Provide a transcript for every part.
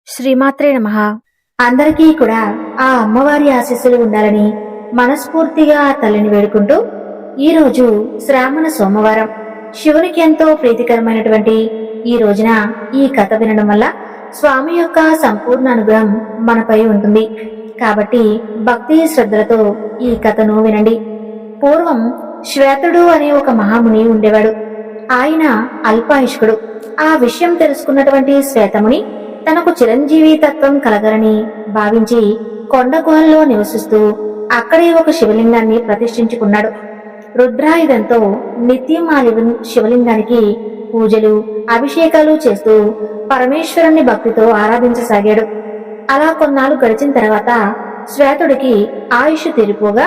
శ్రీమాత్రే నమః. అందరికీ కూడా ఆ అమ్మవారి ఆశీస్సులు ఉండాలని మనస్ఫూర్తిగా ఆ తల్లిని వేడుకుంటూ ఈరోజు శ్రావణ సోమవారం శివునికి ఎంతో ప్రీతికరమైనటువంటి ఈ రోజున ఈ కథ వినడం వల్ల స్వామి యొక్క సంపూర్ణ అనుగ్రహం మనపై ఉంటుంది. కాబట్టి భక్తి శ్రద్ధలతో ఈ కథను వినండి. పూర్వం శ్వేతుడు అనే ఒక మహాముని ఉండేవాడు. ఆయన అల్పాయుష్కుడు. ఆ విషయం తెలుసుకున్నటువంటి శ్వేతముని తనకు చిరంజీవి తత్వం కలగలని భావించి కొండ గుహల్లో నివసిస్తూ అక్కడే ఒక శివలింగాన్ని ప్రతిష్ఠించుకున్నాడు. రుద్రాయుధంతో నిత్యం ఆ శివలింగానికి పూజలు అభిషేకాలు చేస్తూ పరమేశ్వరుణ్ణి భక్తితో ఆరాధించసాగాడు. అలా కొన్నాళ్ళు గడిచిన తర్వాత శ్వేతుడికి ఆయుష్ తీరిపోగా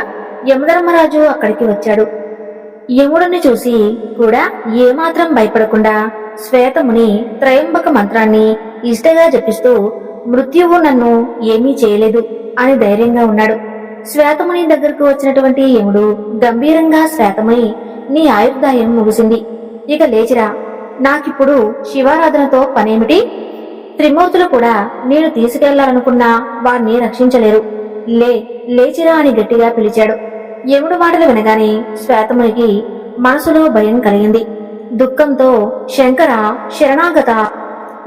యమధర్మరాజు అక్కడికి వచ్చాడు. యముడిని చూసి కూడా ఏమాత్రం భయపడకుండా శ్వేతముని త్రయంబక మంత్రాన్ని ఇష్టగా జపిస్తూ మృత్యువు నన్ను ఏమీ చేయలేదు అని ధైర్యంగా ఉన్నాడు. శ్వేతముని దగ్గరకు వచ్చినటువంటి యముడు గంభీరంగా శ్వేతముని, నీ ఆయుర్దాయం ముగిసింది, ఇక లేచిరా, నాకిప్పుడు శివారాధనతో పనేమిటి? త్రిమూర్తులు కూడా నేను తీసుకెళ్లాలనుకున్నా వాణ్ణి రక్షించలేరు, లేచిరా అని గట్టిగా పిలిచాడు. యముడు మాటలు వినగానే శ్వేతమునికి మనసులో భయం కలిగింది. దుఃఖంతో శంకర శరణాగత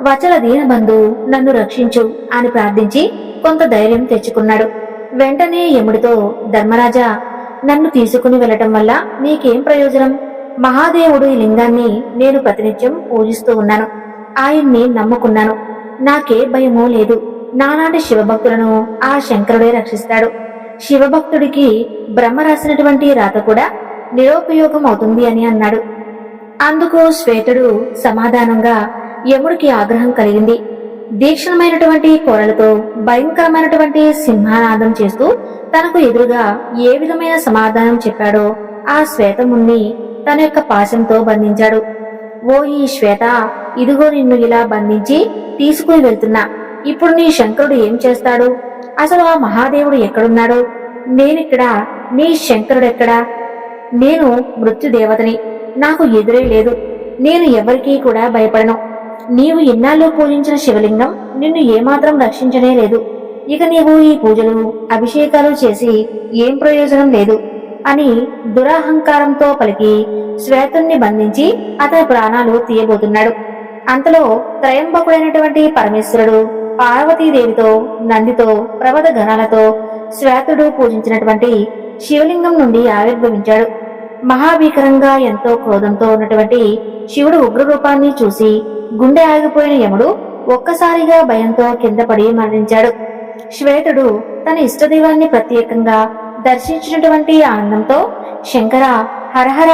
వచల దీనబంధు నన్ను రక్షించు అని ప్రార్థించి కొంత ధైర్యం తెచ్చుకున్నాడు. వెంటనే యముడితో, ధర్మరాజా, నన్ను తీసుకుని వెళ్లటం వల్ల నీకేం ప్రయోజనం? మహాదేవుడు ఈ లింగాన్ని నేను ప్రతినిత్యం పూజిస్తూ ఉన్నాను, ఆయన్ని నమ్ముకున్నాను, నాకే భయమూ లేదు. నాలాంటి శివభక్తులను ఆ శంకరుడే రక్షిస్తాడు. శివభక్తుడికి బ్రహ్మ రాసినటువంటి రాత కూడా నిరుపయోగం అవుతుంది అని అన్నాడు. అందుకు శ్వేతుడు సమాధానంగా యముడికి ఆగ్రహం కలిగింది. దీక్షణమైనటువంటి కోరలతో భయంకరమైనటువంటి సింహనాదం చేస్తూ తనకు ఎదురుగా ఏ విధమైన సమాధానం చెప్పాడో ఆ శ్వేతముని తన యొక్క పాశంతో బంధించాడు. ఓ ఈ శ్వేత, ఇదిగో నిన్ను ఇలా బంధించి తీసుకుని వెళ్తున్నా. ఇప్పుడు నీ శంకరుడు ఏం చేస్తాడు? అసలు ఆ మహాదేవుడు ఎక్కడున్నాడు? నేనిక్కడా, నీ శంకరుడెక్కడా? నేను మృత్యుదేవతని, నాకు ఎదురే లేదు, నేను ఎవరికీ కూడా భయపడను. నీవు ఇన్నాళ్ళు పూజించిన శివలింగం నిన్ను ఏమాత్రం రక్షించనే లేదు. ఇక నీవు ఈ పూజలు అభిషేకాలు చేసి ఏం ప్రయోజనం లేదు అని దురహంకారంతో పలికి శ్వేతుణ్ణి బంధించి అతని ప్రాణాలు తీయబోతున్నాడు. అంతలో త్రయంబకుడైనటువంటి పరమేశ్వరుడు పార్వతీదేవితో, నందితో, ప్రమద గణాలతో శ్వేతుడు పూజించినటువంటి శివలింగం నుండి ఆవిర్భవించాడు. మహాభీకరంగా ఎంతో క్రోధంతో ఉన్నటువంటి శివుడు ఉగ్రరూపాన్ని చూసి గుండె ఆగిపోయిన యముడు ఒక్కసారిగా భయంతో కింద పడి మరణించాడు. శ్వేతుడు తన ఇష్టదైవాన్ని ప్రత్యేకంగా దర్శించినటువంటి ఆనందంతో శంకర, హరహర,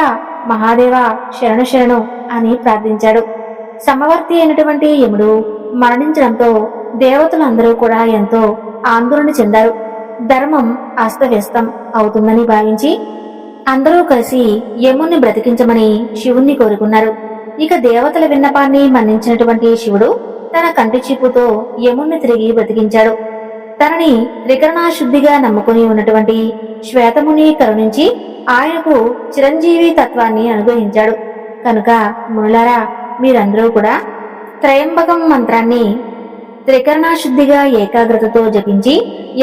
మహాదేవ, శరణు శరణు అని ప్రార్థించాడు. సమవర్తి అయినటువంటి యముడు మరణించడంతో దేవతలందరూ కూడా ఎంతో ఆందోళన చెందారు. ధర్మం అస్తవ్యస్తం అవుతుందని భావించి అందరూ కలిసి యముణ్ణి బ్రతికించమని శివుణ్ణి కోరుకున్నారు. ఇక దేవతల విన్నపాన్ని మన్నించినటువంటి శివుడు తన కంటి చూపుతో యముణ్ణి తిరిగి బ్రతికించాడు. తనని త్రికరణాశుద్ధిగా నమ్ముకుని ఉన్నటువంటి శ్వేతముని కరుణించి ఆయనకు చిరంజీవి తత్వాన్ని అనుగ్రహించాడు. కనుక మునులారా, మీరందరూ కూడా త్రయంబకం మంత్రాన్ని త్రికరణాశుద్ధిగా ఏకాగ్రతతో జపించి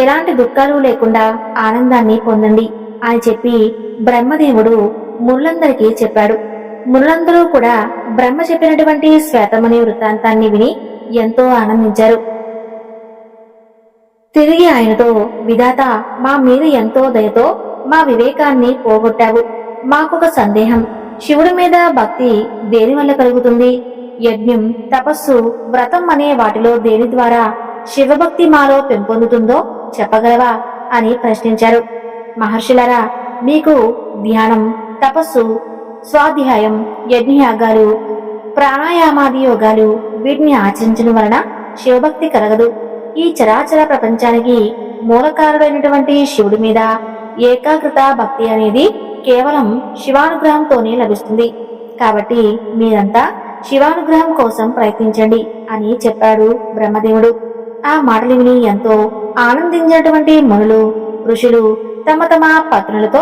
ఎలాంటి దుఃఖాలు లేకుండా ఆనందాన్ని పొందండి అని చెప్పి బ్రహ్మదేవుడు మునులందరికీ చెప్పాడు. మునులందరూ కూడా బ్రహ్మ చెప్పినటువంటి శ్వేతముని వృత్తాంతాన్ని విని ఎంతో ఆనందించారు. తిరిగి ఆయనతో, విధాత, మా మీద ఎంతో దయతో మా వివేకాన్ని పోగొట్టావు. మాకొక సందేహం, శివుడి మీద భక్తి దేని వల్ల కలుగుతుంది? యజ్ఞం, తపస్సు, వ్రతం అనే వాటిలో దేని ద్వారా శివభక్తి మాలో పెంపొందుతుందో చెప్పగలవా అని ప్రశ్నించారు. మహర్షులారా, మీకు ధ్యానం, తపస్సు, స్వాధ్యాయం, యజ్ఞయాగాలు, ప్రాణాయామాది యోగాలు వీటిని ఆచరించడం వలన శివభక్తి కలగదు. ఈ చరాచర ప్రపంచానికి మూలకారుడైనటువంటి శివుడి మీద ఏకాగ్రత భక్తి అనేది కేవలం శివానుగ్రహంతోనే లభిస్తుంది. కాబట్టి మీరంతా శివానుగ్రహం కోసం ప్రయత్నించండి అని చెప్పాడు బ్రహ్మదేవుడు. ఆ మాటలు విని ఎంతో ఆనందించినటువంటి మునులు, ఋషులు తమ తమ పత్నులతో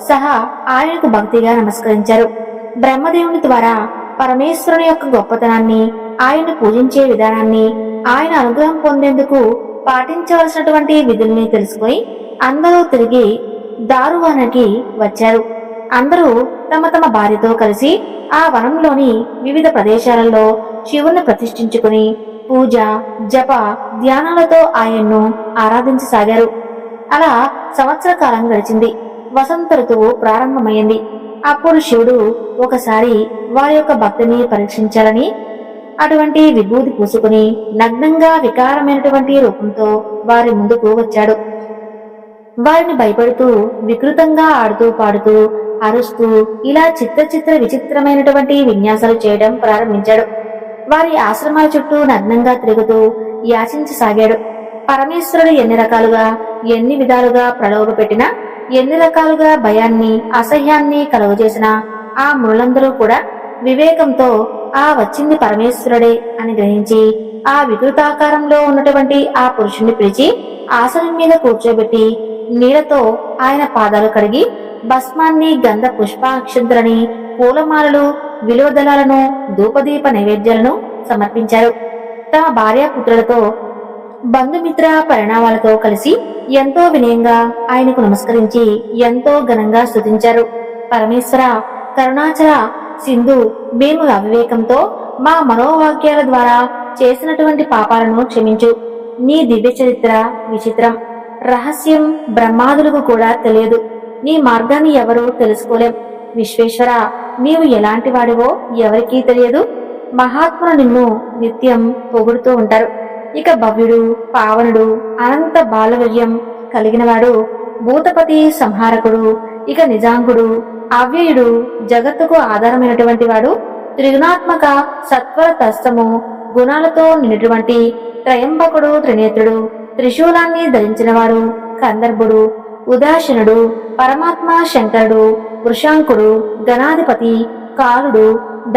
సహా ఆయనకు భక్తిగా నమస్కరించారు. బ్రహ్మదేవుని ద్వారా పరమేశ్వరుని యొక్క గొప్పతనాన్ని, ఆయన్ని పూజించే విధానాన్ని, ఆయన అనుగ్రహం పొందేందుకు పాటించవలసినటువంటి విధుల్ని తెలుసుకొని అందరూ తిరిగి దారువనానికి వచ్చారు. అందరూ తమ తమ భార్యతో కలిసి ఆ వనంలోని వివిధ ప్రదేశాలలో శివుణ్ణి ప్రతిష్ఠించుకుని పూజ, జప, ధ్యానాలతో ఆయన్ను ఆరాధించసాగారు. అలా సంవత్సర కాలం గడిచింది. వసంత ఋతువు ప్రారంభమైంది. అప్పుడు శివుడు ఒకసారి వారి యొక్క భక్తిని పరీక్షించాలని అటువంటి విభూతి పూసుకుని నగ్నంగా వికారమైనటువంటి రూపంతో వారి ముందుకు వచ్చాడు. వారిని భయపడుతూ వికృతంగా ఆడుతూ పాడుతూ అరుస్తూ ఇలా చిత్ర విచిత్రమైనటువంటి విన్యాసాలు చేయడం ప్రారంభించాడు. వారి ఆశ్రమాల చుట్టూ నగ్నంగా తిరుగుతూ యాచించసాగాడు. పరమేశ్వరుడు ఎన్ని రకాలుగా ఎన్ని విధాలుగా ప్రలోభపెట్టినా, ఎన్ని రకాలుగా భయాన్ని అసహ్యాన్ని కలుగజేసినా ఆ మునులందరూ కూడా వివేకంతో ఆ వచ్చింది పరమేశ్వరుడే అని గ్రహించి ఆ వికృతాకారంలో ఉన్నటువంటి ఆ పురుషుణ్ణి పిలిచి ఆసనం మీద కూర్చోబెట్టి నీళ్లతో ఆయన పాదాలు కడిగి భస్మాన్ని, గంధ పుష్పాక్షంతులని, పూలమాలలు, విలువదళాలను, ధూపదీప నైవేద్యాలను సమర్పించారు. తమ భార్యాపుత్రులతో, బంధుమిత్ర పరిణామాలతో కలిసి ఎంతో వినయంగా ఆయనకు నమస్కరించి ఎంతో ఘనంగా స్తుతించారు. పరమేశ్వర, కరుణాచల సింధు, మేము అవివేకంతో మా మనోవాక్యాల ద్వారా చేసినటువంటి పాపాలను క్షమించు. నీ దివ్య చరిత్ర విచిత్రం, రహస్యం బ్రహ్మాదులకు కూడా తెలియదు. నీ మార్గాన్ని ఎవరూ తెలుసుకోలేం. విశ్వేశ్వర, నీవు ఎలాంటి వాడివో ఎవరికీ తెలియదు. మహాత్ములు నిన్ను నిత్యం పొగుడుతూ ఉంటారు. ఇక భవ్యుడు, పావనుడు, అనంత బాలవీర్యం కలిగినవాడు, భూతపతి సంహారకుడు, ఇక నిజాంగుడు, అవ్యయుడు, జగత్తుకు ఆధారమైనటువంటి వాడు, త్రిగుణాత్మక సత్వర తస్తము గుణాలతో నిన్నటువంటి త్రయంబకుడు, త్రినేత్రుడు, త్రిశూలాన్ని ధరించినవాడు, కందర్భుడు, ఉదాసీనుడు, పరమాత్మ శంకరుడు, వృషాంకుడు, గణాధిపతి, కాలుడు,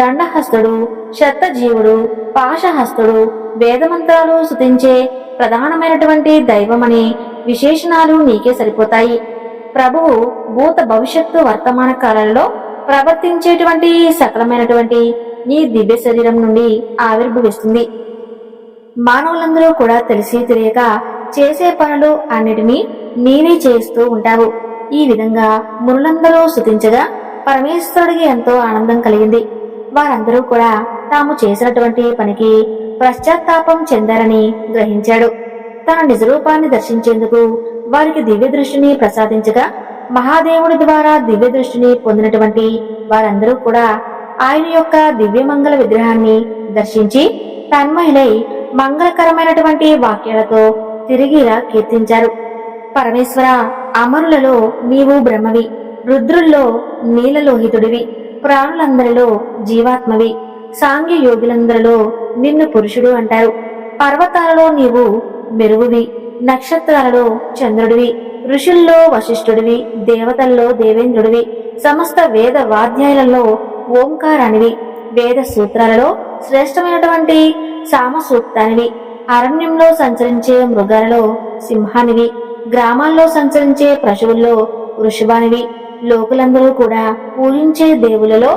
దండహస్తుడు, శతజీవుడు, పాశహస్తుడు, వేదమంత్రాలు స్తుతించే ప్రధానమైనటువంటి దైవమనే విశేషణాలు నీకే సరిపోతాయి. ప్రభువు భూత భవిష్యత్తు వర్తమాన కాలాలలో ప్రవర్తించేటువంటి సకలమైనటువంటి నీ దివ్య శరీరం నుండి ఆవిర్భవిస్తుంది. మానవులందరూ కూడా తెలిసి తెలియక చేసే పనులు అన్నిటినీ నీవే చేస్తూ ఉంటావు. ఈ విధంగా మునులందరూ స్తుతించగా పరమేశ్వరుడికి ఎంతో ఆనందం కలిగింది. వారందరూ కూడా తాము చేసినటువంటి పనికి పశ్చాత్తాపం చెందారని గ్రహించాడు. తన నిజరూపాన్ని దర్శించేందుకు వారికి దివ్య దృష్టిని ప్రసాదించగా మహాదేవుడి ద్వారా దివ్య దృష్టిని పొందినటువంటి వారందరూ కూడా ఆయన యొక్క దివ్యమంగళ విగ్రహాన్ని దర్శించి తన్మయులై మంగళకరమైనటువంటి వాక్యాలతో తిరిగిలా కీర్తించారు. పరమేశ్వర, అమరులలో నీవు బ్రహ్మవి, రుద్రుల్లో నీలలోహితుడివి, ప్రాణులందరిలో జీవాత్మవి, సాంఘ్య యోగులందరిలో నిన్ను పురుషుడు అంటారు. పర్వతాలలో నీవు మెరుగువి, నక్షత్రాలలో చంద్రుడివి, ఋషుల్లో వశిష్ఠుడివి, దేవతల్లో దేవేంద్రుడివి, సమస్త వేద వాధ్యాయులలో ఓంకారానివి, వేద సూత్రాలలో శ్రేష్టమైనటువంటి సామసూక్తానివి, అరణ్యంలో సంచరించే మృగాలలో సింహానివి, గ్రామాల్లో సంచరించే పశువుల్లో వృషభానివి, లోకులందరూ కూడా పూజించే దేవులలో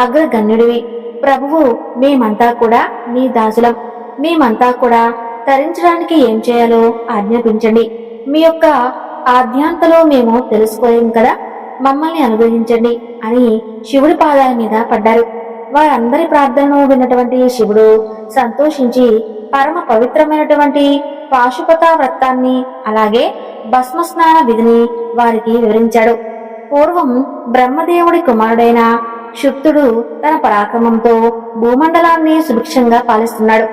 అగ్రగణ్యుడివి. ప్రభువు, మేమంతా కూడా మీ దాసులం. మేమంతా కూడా తరించడానికి ఏం చేయాలో ఆజ్ఞాపించండి. మీ యొక్క ఆద్యాంతలో మేము తెలుసుకోలేం కదా, మమ్మల్ని అనుగ్రహించండి అని శివుడి పాదాల మీద పడ్డారు. వారందరి ప్రార్థనను విన్నటువంటి శివుడు సంతోషించి పరమ పవిత్రమైనటువంటి పాశుపత వ్రతాన్ని అలాగే భస్మస్నాన విధిని వారికి వివరించాడు. పూర్వం బ్రహ్మదేవుడి కుమారుడైన శుక్తుడు తన పరాక్రమంతో భూమండలాన్ని సుభిక్షంగా పాలిస్తున్నాడు.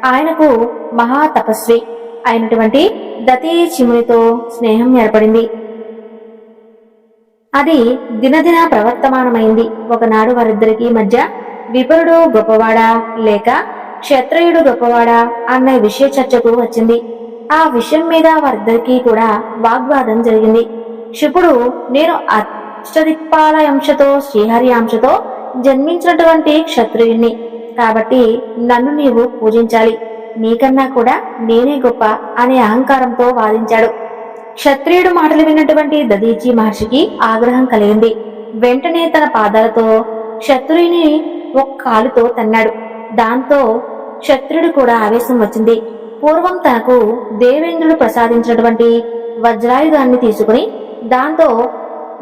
ఆయనకు మహా తపస్వి అయినటువంటి దతీచిమునితో స్నేహం ఏర్పడింది. అది దినదిన ప్రవర్తమానమైంది. ఒకనాడు వారిద్దరికి మధ్య విపరుడు గొప్పవాడా లేక క్షత్రియుడు గొప్పవాడా అన్న విషయ చర్చకు వచ్చింది. ఆ విషయం మీద వారిద్దరికీ కూడా వాగ్వాదం జరిగింది. శుకుడు, నేను అష్టదిక్పాల అంశతో శ్రీహరి అంశతో జన్మించినటువంటి క్షత్రియుణ్ణి కాబట్టి నన్ను నీవు పూజించాలి, నీకన్నా కూడా నేనే గొప్ప అనే అహంకారంతో వాదించాడు. క్షత్రియుడు మాటలు విన్నటువంటి దదీచి మహర్షికి ఆగ్రహం కలిగింది. వెంటనే తన పాదాలతో క్షత్రియుని ఒక కాలుతో తన్నాడు. దాంతో క్షత్రుడు కూడా ఆవేశం వచ్చింది. పూర్వం తనకు దేవేంద్రుడు ప్రసాదించినటువంటి వజ్రాయుధాన్ని తీసుకుని దాంతో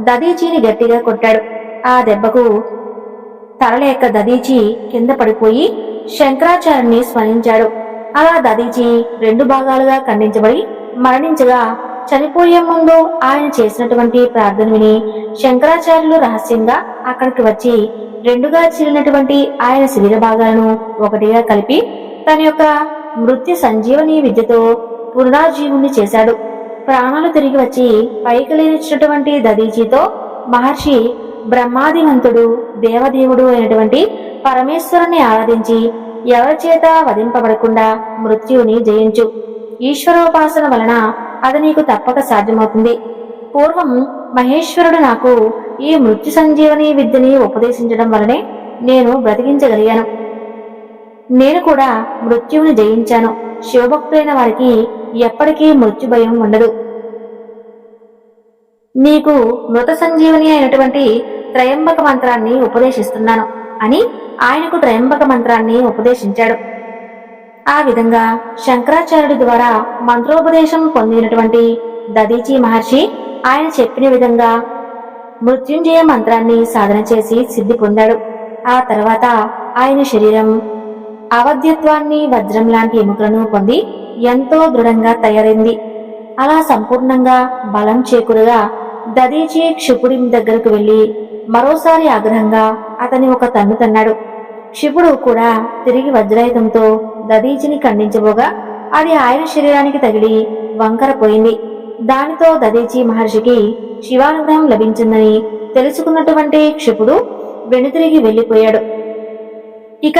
దదీచీని గట్టిగా కొట్టాడు. ఆ దెబ్బకు తలలేక దదీచి కింద పడిపోయి శంకరాచార్యుని స్మరించాడు. అలా దదీచి 2 భాగాలుగా ఖండించబడి మరణించగా చనిపోయే ముందు ఆయన చేసినటువంటి ప్రార్థన విని శంకరాచార్యులు రహస్యంగా అక్కడికి వచ్చి 2గా చీలినటువంటి ఆయన శరీర భాగాలను ఒకటిగా కలిపి తన యొక్క మృత్యు సంజీవని విద్యతో పునరాజీవుణ్ణి చేశాడు. ప్రాణాలు తిరిగి వచ్చి పైకి లేనిచ్చినటువంటి దదీచితో మహర్షి బ్రహ్మాదివంతుడు దేవదేవుడు అయినటువంటి పరమేశ్వరుని ఆరాధించి ఎవరి చేత వధింపబడకుండా మృత్యువుని జయించు. ఈశ్వరోపాసన వలన అది నీకు తప్పక సాధ్యమవుతుంది. పూర్వం మహేశ్వరుడు నాకు ఈ మృత్యు సంజీవని విద్యని ఉపదేశించడం వలనే నేను బ్రతికించగలిగాను. నేను కూడా మృత్యువుని జయించాను. శివభక్తులైన వారికి ఎప్పటికీ మృత్యు భయం ఉండదు. నీకు మృత సంజీవని అయినటువంటి త్రయంబక మంత్రాన్ని ఉపదేశిస్తున్నాను అని ఆయనకు త్రయంబక మంత్రాన్ని ఉపదేశించాడు. ఆ విధంగా శంకరాచార్యుడి ద్వారా మంత్రోపదేశం పొందినటువంటి దదీచి మహర్షి ఆయన చెప్పిన విధంగా మృత్యుంజయ మంత్రాన్ని సాధన చేసి సిద్ధి పొందాడు. ఆ తర్వాత ఆయన శరీరం అవధ్యత్వాన్ని వజ్రం లాంటి ఎముకలను పొంది ఎంతో దృఢంగా తయారైంది. అలా సంపూర్ణంగా బలం చేకూరగా దదీచి క్షిపుడి దగ్గరకు వెళ్లి మరోసారి ఆగ్రహంగా అతని ఒక తన్ను తన్నాడు. క్షిపుడు కూడా తిరిగి వజ్రాయుధంతో దదీచిని ఖండించబోగా అది ఆయన శరీరానికి తగిలి వంకర పోయింది. దానితో దదీచి మహర్షికి శివానుగ్రహం లభించిందని తెలుసుకున్నటువంటి క్షిపుడు వెనుతిరిగి వెళ్లిపోయాడు. ఇక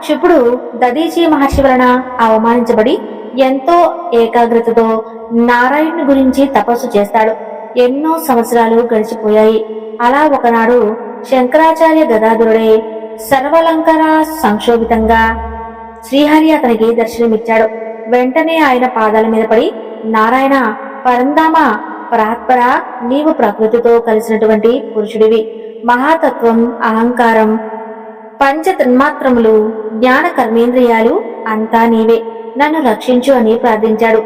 క్షిపుడు దదీచి మహర్షి వలన అవమానించబడి ఎంతో ఏకాగ్రతతో నారాయణుని గురించి తపస్సు చేస్తాడు. ఎన్నో సంవత్సరాలు గడిచిపోయాయి. అలా ఒకనాడు శంకరాచార్య గదాధరుడే సర్వలంకర సంక్షోభితంగా శ్రీహరి అతనికి దర్శనమిచ్చాడు. వెంటనే ఆయన పాదాల మీద పడి, నారాయణ, పరంధామ, పరాత్పర, నీవు ప్రకృతితో కలిసినటువంటి పురుషుడివి. మహాతత్వం, అహంకారం, పంచ తన్మాత్రములు, జ్ఞాన కర్మేంద్రియాలు అంతా నీవే. నన్ను రక్షించు అని ప్రార్థించాడు.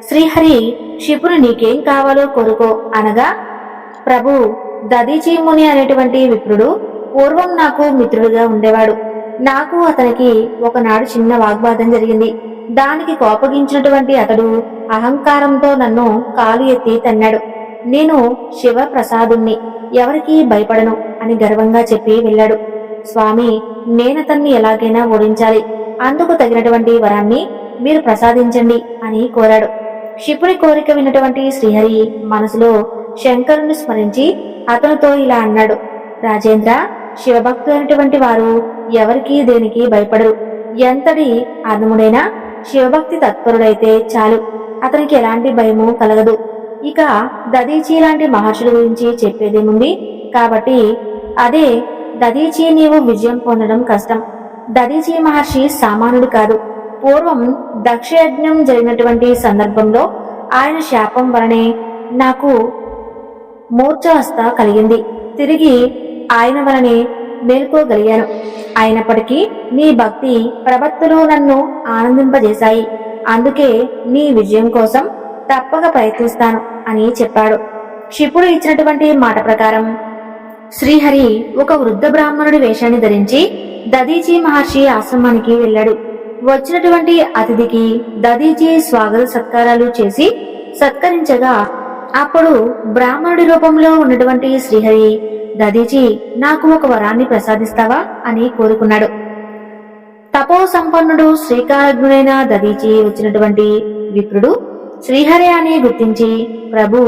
శ్రీహరి క్షిపుడు నీకేం కావాలో కోరుకో అనగా, ప్రభు, దదీచి ముని అనేటువంటి విప్రుడు పూర్వం నాకు మిత్రుడిగా ఉండేవాడు. నాకు అతనికి ఒకనాడు చిన్న వాగ్వాదం జరిగింది. దానికి కోపగించినటువంటి అతడు అహంకారంతో నన్ను కాలు ఎత్తి తన్నాడు. నేను శివప్రసాదుణ్ణి, ఎవరికీ భయపడను అని గర్వంగా చెప్పి వెళ్ళాడు. స్వామి, నేనతన్ని ఎలాగైనా ఓడించాలి. అందుకు తగినటువంటి వరాన్ని మీరు ప్రసాదించండి అని కోరాడు. క్షిపుడి కోరిక విన్నటువంటి శ్రీహరి మనసులో శంకరుని స్మరించి అతనితో ఇలా అన్నాడు. రాజేంద్ర, శివభక్తులైనటువంటి వారు ఎవరికీ దేనికి భయపడరు. ఎంతటి అధముడైనా శివభక్తి తత్పరుడైతే చాలు, అతనికి ఎలాంటి భయము కలగదు. ఇక దదీచి లాంటి మహర్షుల గురించి చెప్పేదేముంది. కాబట్టి అదే దదీచి నీవు విజయం పొందడం కష్టం. దదీచి మహర్షి సామాన్యుడు కాదు. పూర్వం దక్షయజ్ఞం జరిగినటువంటి సందర్భంలో ఆయన శాపం వలనే నాకు మూర్ఛావస్థ కలిగింది. తిరిగి ఆయన వలనే మేల్కోగలిగాను. అయినప్పటికీ నీ భక్తి ప్రవత్తులు నన్ను ఆనందింపజేశాయి. అందుకే నీ విజయం కోసం తప్పక ప్రయత్నిస్తాను అని చెప్పాడు. క్షిపుడు ఇచ్చినటువంటి మాట ప్రకారం శ్రీహరి ఒక వృద్ధ బ్రాహ్మణుడి వేషాన్ని ధరించి దదీచి మహర్షి ఆశ్రమానికి వెళ్ళాడు. వచ్చినటువంటి అతిథికి దదీచి స్వాగత సత్కారాలు చేసి సత్కరించగా అప్పుడు బ్రాహ్మణుడి రూపంలో ఉన్నటువంటి శ్రీహరి, దదీచి, నాకు ఒక వరాన్ని ప్రసాదిస్తావా అని కోరుకున్నాడు. తపో సంపన్నుడు శ్రీకారజ్ఞుడైన దదీచి వచ్చినటువంటి విప్రుడు శ్రీహరి అని గుర్తించి, ప్రభు,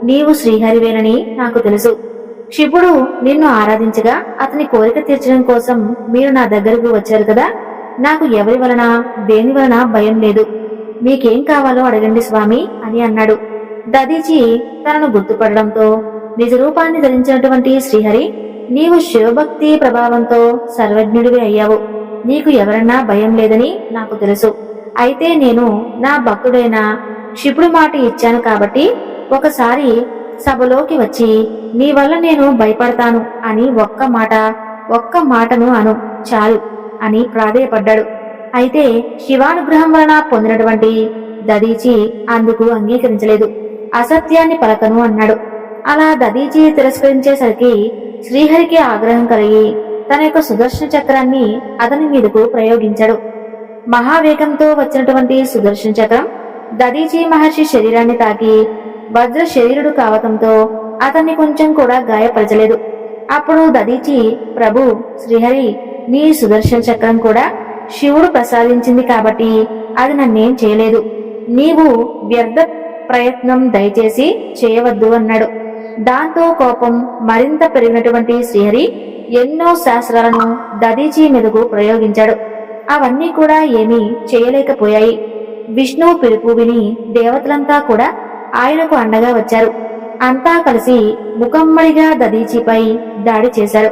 నీవు శ్రీహరివేనని నాకు తెలుసు. క్షిపుడు నిన్ను ఆరాధించగా అతని కోరిక తీర్చడం కోసం మీరు నా దగ్గరకు వచ్చారు కదా. నాకు ఎవరి వలన దేని వలన భయం లేదు. మీకేం కావాలో అడగండి స్వామి అని అన్నాడు. దదీచి తనను గుర్తుపడడంతో నిజరూపాన్ని ధరించినటువంటి శ్రీహరి, నీవు శివభక్తి ప్రభావంతో సర్వజ్ఞుడివి అయ్యావు. నీకు ఎవరన్నా భయం లేదని నాకు తెలుసు. అయితే నేను నా భక్తుడైన క్షిపుడి మాట ఇచ్చాను కాబట్టి ఒకసారి సభలోకి వచ్చి నీ వల్ల నేను భయపడతాను అని ఒక్క మాటను అను చాలు అని ప్రాధేయపడ్డాడు. అయితే శివానుగ్రహం వలన పొందినటువంటి దదీచి అందుకు అంగీకరించలేదు. అసత్యాన్ని పలకను అన్నాడు. అలా దదీచి తిరస్కరించేసరికి శ్రీహరికి ఆగ్రహం కలిగి తన యొక్క సుదర్శన చక్రాన్ని అతని మీదకు ప్రయోగించాడు. మహావేగంతో వచ్చినటువంటి సుదర్శన చక్రం దదీచి మహర్షి శరీరాన్ని తాకి వజ్ర శరీరుడు కావటంతో అతన్ని కొంచెం కూడా గాయపరచలేదు. అప్పుడు దదీచి, ప్రభు శ్రీహరి, నీ సుదర్శన చక్రం కూడా శివుడు ప్రసాదించింది కాబట్టి అది నన్నేం చేయలేదు. నీవు వ్యర్థ ప్రయత్నం దయచేసి చేయవద్దు అన్నాడు. దాంతో కోపం మరింత పెరిగినటువంటి శ్రీహరి ఎన్నో శాస్త్రాలను దదీచి మీదకు ప్రయోగించాడు. అవన్నీ కూడా ఏమీ చేయలేకపోయాయి. విష్ణువు పిలుపు విని దేవతలంతా కూడా ఆయనకు అండగా వచ్చారు. అంతా కలిసి ముఖమ్మడిగా దదీచిపై దాడి చేశారు.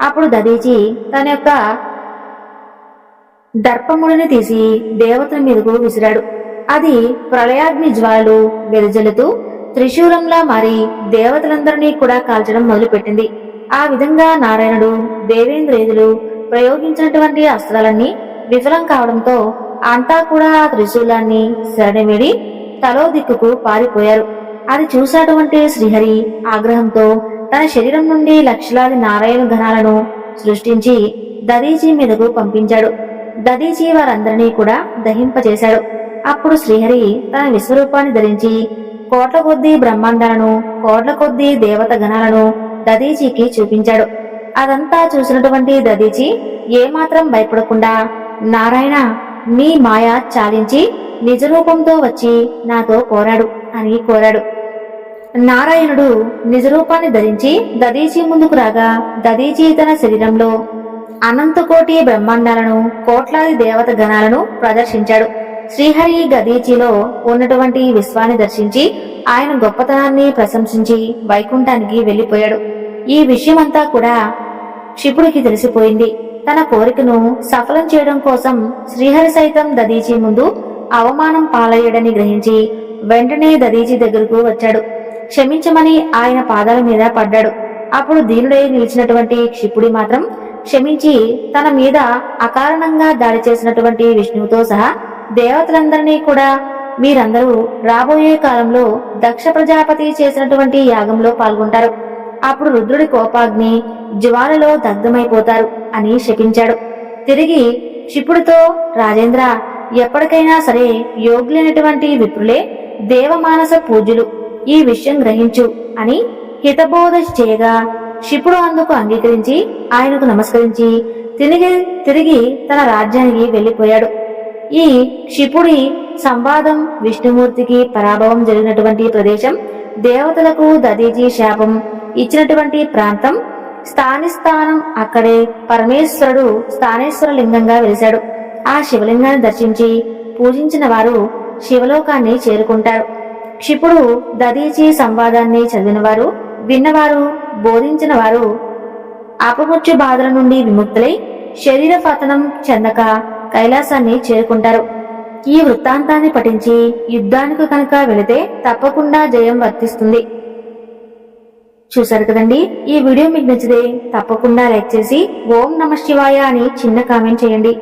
అప్పుడు దదీచి తన యొక్క దర్పముడిని తీసి దేవతల మీదకు విసిరాడు. అది ప్రళయాగ్ని జ్వాలలు వెదజల్లుతూ త్రిశూలంలా మారి దేవతలందరినీ కూడా కాల్చడం మొదలుపెట్టింది. ఆ విధంగా నారాయణుడు, దేవేంద్రేదులు ప్రయోగించినటువంటి అస్త్రాలన్నీ విఫలం కావడంతో అంతా కూడా ఆ త్రిశూలాన్ని శరణివేడి తలో దిక్కుకు పారిపోయారు. అది చూసినటువంటి శ్రీహరి ఆగ్రహంతో తన శరీరం నుండి లక్షలాది నారాయణ ఘనాలను సృష్టించి దదీచి మీదకు పంపించాడు. దదీచి వారందరినీ కూడా దహింపచేశాడు. అప్పుడు శ్రీహరి తన విశ్వరూపాన్ని ధరించి కోట్ల కొద్దీ బ్రహ్మాండాలను, కోట్ల కొద్దీ దేవత గణాలను దదీచికి చూపించాడు. అదంతా చూసినటువంటి దదీచి ఏమాత్రం భయపడకుండా, నారాయణ, నీ మాయ చాలించి నిజరూపంతో వచ్చి నాతో పోరాడు అని కోరాడు. నారాయణుడు నిజరూపాన్ని ధరించి దదీచి ముందుకు రాగా దదీచి తన శరీరంలో అనంతకోటి బ్రహ్మాండాలను, కోట్లాది దేవత గణాలను ప్రదర్శించాడు. శ్రీహరి దదీచిలో ఉన్నటువంటి విశ్వాన్ని దర్శించి ఆయన గొప్పతనాన్ని ప్రశంసించి వైకుంఠానికి వెళ్లిపోయాడు. ఈ విషయమంతా కూడా క్షిపుడికి తెలిసిపోయింది. తన కోరికను సఫలం చేయడం కోసం శ్రీహరి సైతం దదీచి ముందు అవమానం పాలయ్యడని గ్రహించి వెంటనే దదీచి దగ్గరకు వచ్చాడు. క్షమించమని ఆయన పాదాల మీద పడ్డాడు. అప్పుడు దీనుడై నిలిచినటువంటి క్షిపుడి మాత్రం క్షమించి తన మీద అకారణంగా దాడి చేసినటువంటి విష్ణువుతో సహా దేవతలందరినీ కూడా, మీరందరూ రాబోయే కాలంలో దక్ష ప్రజాపతి చేసినటువంటి యాగంలో పాల్గొంటారు. అప్పుడు రుద్రుడి కోపాగ్ని జ్వాలలో దగ్ధమైపోతారు అని శపించాడు. తిరిగి క్షిపుడితో, రాజేంద్ర, ఎప్పటికైనా సరే యోగ్యులైనటువంటి విప్రులే దేవమానస పూజ్యులు, ఈ విషయం గ్రహించు అని హితబోధ చేయగా క్షిపుడు అందుకు అంగీకరించి ఆయనకు నమస్కరించి తిరిగి తన రాజ్యానికి వెళ్లిపోయాడు. ఈ క్షిపుడి సంవాదం విష్ణుమూర్తికి పరాభవం జరిగినటువంటి ప్రదేశం, దేవతలకు దదీచి శాపం ఇచ్చినటువంటి ప్రాంతం, స్థానం అక్కడే పరమేశ్వరుడు స్థానేశ్వర లింగంగా వెలిశాడు. ఆ శివలింగాన్ని దర్శించి పూజించిన వారు శివలోకాన్ని చేరుకుంటారు. క్షిపుడు దదీచి సంవాదాన్ని చదివినవారు, విన్నవారు, బోధించిన వారు అపముచ్చు బాధల నుండి విముక్తులై శరీర పతనం చెందక కైలాసాన్ని చేరుకుంటారు. ఈ వృత్తాంతాన్ని పఠించి యుద్ధానికి కనుక వెళితే తప్పకుండా జయం వర్తిస్తుంది. చూశారు కదండి. ఈ వీడియో మీకు నచ్చితే తప్పకుండా లైక్ చేసి ఓం నమః శివాయ అని చిన్న కామెంట్ చేయండి.